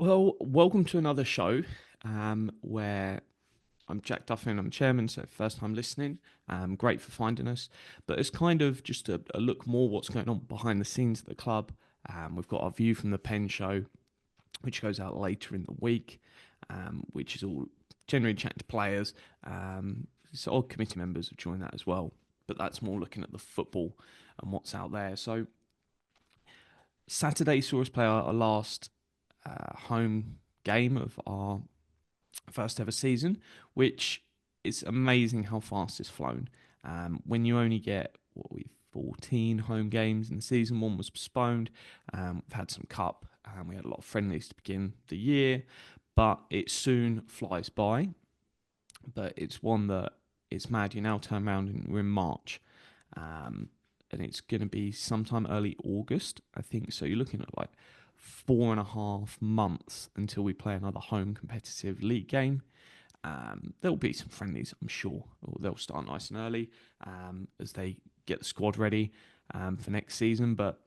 Well, welcome to another show where I'm Jack Duffin, I'm chairman, so first time listening. Great for finding us. But it's kind of just a look more what's going on behind the scenes at the club. We've got our View from the Pen show, which goes out later in the week, which is all generally chatting to players. So all committee members have joined that as well. But that's more looking at the football and what's out there. So Saturday saw us play our last home game of our first ever season, which is amazing how fast it's flown. When you only get 14 home games in the season, one was postponed. We've had some cup, and we had a lot of friendlies to begin the year, but it soon flies by. But it's one that it's mad. You now turn around and we're in March. And it's going to be sometime early August, I think. So you're looking at like 4.5 months until we play another home competitive league game. There'll be some friendlies, I'm sure. They'll start nice and early as they get the squad ready for next season. But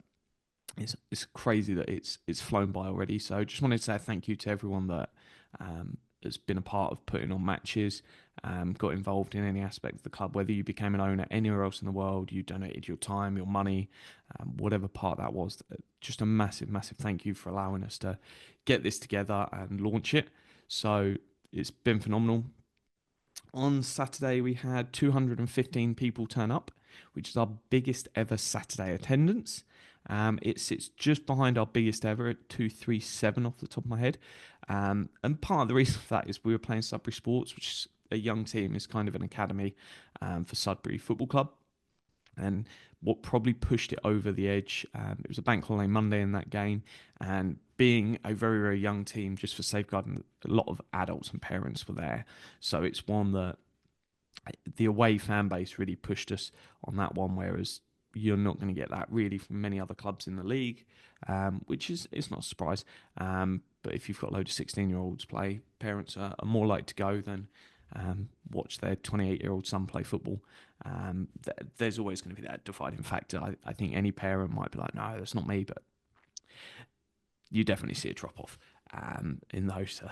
it's crazy that it's flown by already. So just wanted to say thank you to everyone that has been a part of putting on matches, got involved in any aspect of the club, whether you became an owner anywhere else in the world, you donated your time, your money, whatever part that was. Just a massive, massive thank you for allowing us to get this together and launch it. So it's been phenomenal. On Saturday, we had 215 people turn up, which is our biggest ever Saturday attendance. It sits just behind our biggest ever at 237 off the top of my head. And part of the reason for that is we were playing Sudbury Sports, which is a young team, is kind of an academy for Sudbury Football Club. And what probably pushed it over the edge, it was a bank holiday Monday in that game, and being a very, very young team, just for safeguarding, a lot of adults and parents were there. So it's one that the away fan base really pushed us on that one, whereas you're not going to get that really from many other clubs in the league, which is it's not a surprise. But if you've got a load of 16-year-olds play, parents are more likely to go than watch their 28-year-old son play football. There's always going to be that dividing factor. I think any parent might be like, no, that's not me, but you definitely see a drop off in those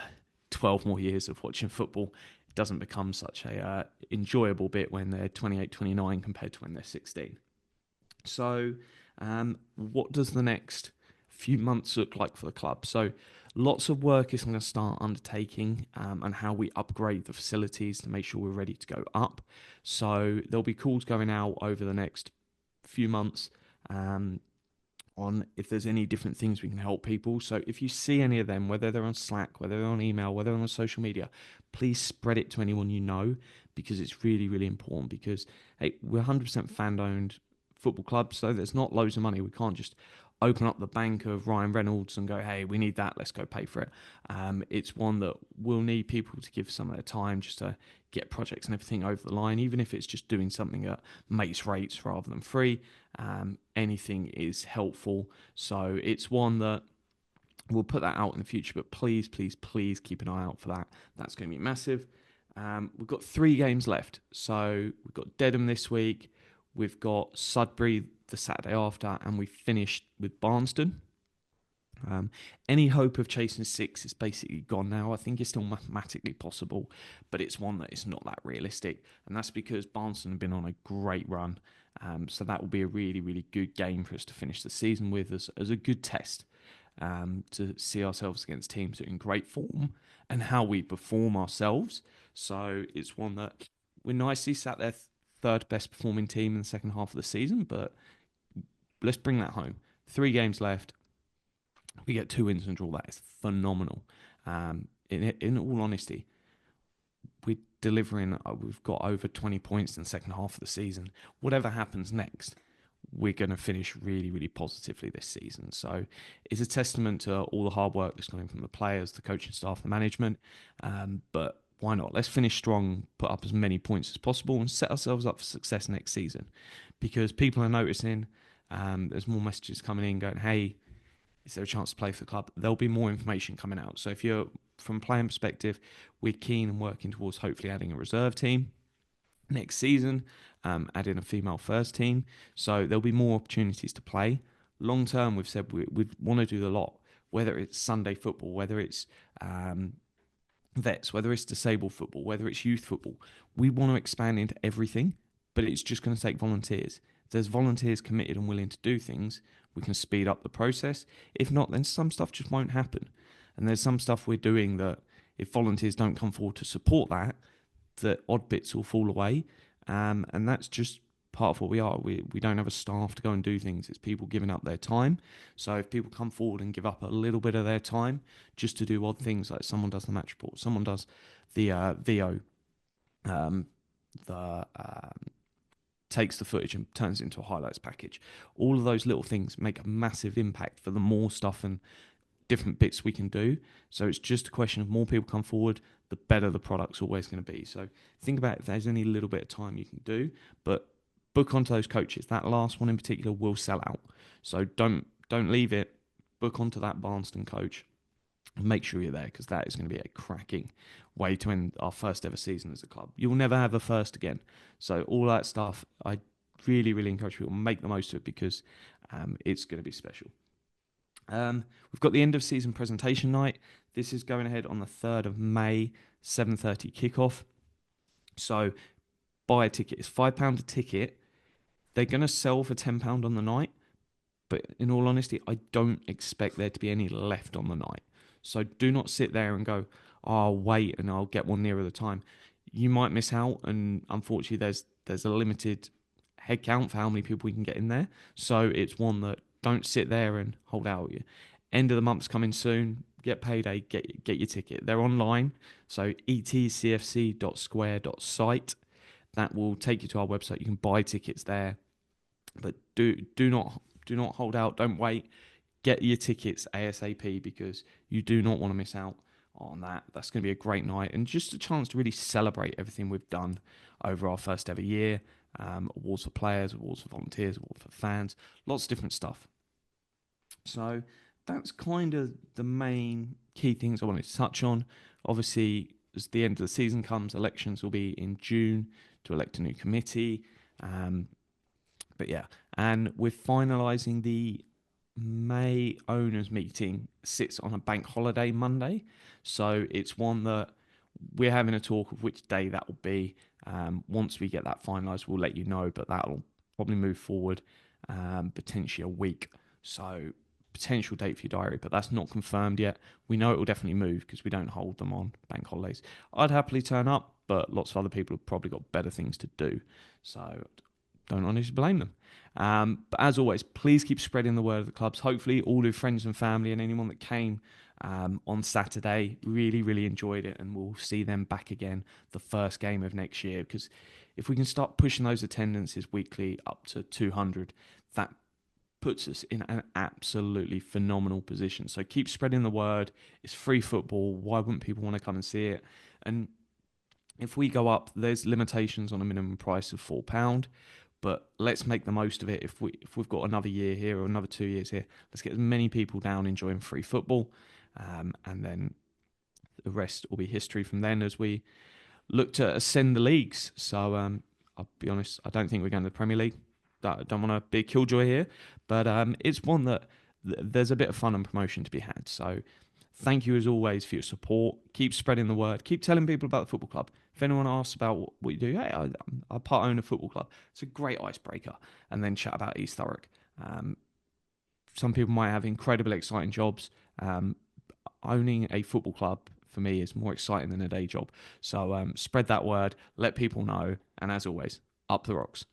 12 more years of watching football. It doesn't become such a enjoyable bit when they're 28, 29 compared to when they're 16. So, what does the next few months look like for the club? So, lots of work is going to start undertaking and how we upgrade the facilities to make sure we're ready to go up. So, there'll be calls going out over the next few months on if there's any different things we can help people. So, if you see any of them, whether they're on Slack, whether they're on email, whether they're on social media, please spread it to anyone you know because it's really, really important. Because hey, we're 100% fan owned football club, so there's not loads of money. We can't just open up the bank of Ryan Reynolds and go, hey, we need that, let's go pay for it. It's one that will need people to give some of their time just to get projects and everything over the line, even if it's just doing something at mates rates rather than free. Anything is helpful. So it's one that we'll put that out in the future, but please, please, please keep an eye out for that. That's going to be massive. We've got 3 games left. So we've got Dedham this week. We've got Sudbury the Saturday after, and we finished with Barnston. Any hope of chasing 6 is basically gone now. I think it's still mathematically possible, but it's one that is not that realistic, and that's because Barnston have been on a great run. So that will be a really, really good game for us to finish the season with as a good test to see ourselves against teams that are in great form and how we perform ourselves. So it's one that we're nicely sat there third best performing team in the second half of the season, but let's bring that home. 3 games left. We get 2 wins and draw. That is phenomenal. In all honesty, we're delivering. We've got over 20 points in the second half of the season. Whatever happens next, we're going to finish really, really positively this season. So it's a testament to all the hard work that's going from the players, the coaching staff, the management. But why not? Let's finish strong, put up as many points as possible, and set ourselves up for success next season. Because people are noticing, there's more messages coming in going, hey, is there a chance to play for the club? There'll be more information coming out. So if you're from a playing perspective, we're keen and working towards hopefully adding a reserve team next season, adding a female first team. So there'll be more opportunities to play. Long term, we've said we want to do a lot whether it's Sunday football, whether it's vets, whether it's disabled football, whether it's youth football. We want to expand into everything, but it's just going to take volunteers. If there's volunteers committed and willing to do things, we can speed up the process. If not, then some stuff just won't happen. And there's some stuff we're doing that if volunteers don't come forward to support that, the odd bits will fall away. And that's just part of what we are. We don't have a staff to go and do things. It's people giving up their time. So if people come forward and give up a little bit of their time just to do odd things, like someone does the match report, someone does the VO, um, the takes the footage and turns it into a highlights package. All of those little things make a massive impact for the more stuff and different bits we can do. So it's just a question of more people come forward, the better the product's always going to be. So think about if there's any little bit of time you can do, but book onto those coaches. That last one in particular will sell out. So don't leave it. Book onto that Barnston coach. Make sure you're there, because that is going to be a cracking way to end our first ever season as a club. You'll never have a first again. So all that stuff, I really, really encourage people to make the most of it, because it's going to be special. We've got the end of season presentation night. This is going ahead on the 3rd of May, 7:30 kickoff. So buy a ticket. It's £5 a ticket. They're going to sell for £10 on the night, but in all honesty, I don't expect there to be any left on the night. So do not sit there and go, oh, I'll wait and I'll get one nearer the time. You might miss out, and unfortunately there's a limited head count for how many people we can get in there. So it's one that don't sit there and hold out. End of the month's coming soon. Get payday, get your ticket. They're online, so etcfc.square.site. That will take you to our website. You can buy tickets there, but do not hold out. Don't wait. Get your tickets ASAP, because you do not want to miss out on that. That's going to be a great night, and just a chance to really celebrate everything we've done over our first ever year. Awards for players, awards for volunteers, awards for fans, lots of different stuff. So that's kind of the main key things I wanted to touch on. Obviously, as the end of the season comes, elections will be in June to elect a new committee. But yeah, and we're finalising the May owners meeting. Sits on a bank holiday Monday, so it's one that we're having a talk of which day that will be. Once we get that finalised, we'll let you know, but that'll probably move forward potentially a week. So potential date for your diary, but that's not confirmed yet. We know it will definitely move because we don't hold them on bank holidays. I'd happily turn up, but lots of other people have probably got better things to do, so don't honestly blame them. But as always, please keep spreading the word of the clubs. Hopefully all your friends and family and anyone that came on Saturday really, really enjoyed it, and we'll see them back again the first game of next year, because if we can start pushing those attendances weekly up to 200, that puts us in an absolutely phenomenal position. So keep spreading the word. It's free football. Why wouldn't people want to come and see it? And if we go up, there's limitations on a minimum price of £4, but let's make the most of it. If we've got another year here or another 2 years here, let's get as many people down enjoying free football, and then the rest will be history from then as we look to ascend the leagues. So I'll be honest, I don't think we're going to the Premier League. I don't want to be a killjoy here, but it's one that there's a bit of fun and promotion to be had. So thank you as always for your support. Keep spreading the word. Keep telling people about the football club. If anyone asks about what you do, hey, I part own a football club. It's a great icebreaker. And then chat about East Thurrock. Some people might have incredibly exciting jobs. Owning a football club for me is more exciting than a day job. So spread that word. Let people know. And as always, up the rocks.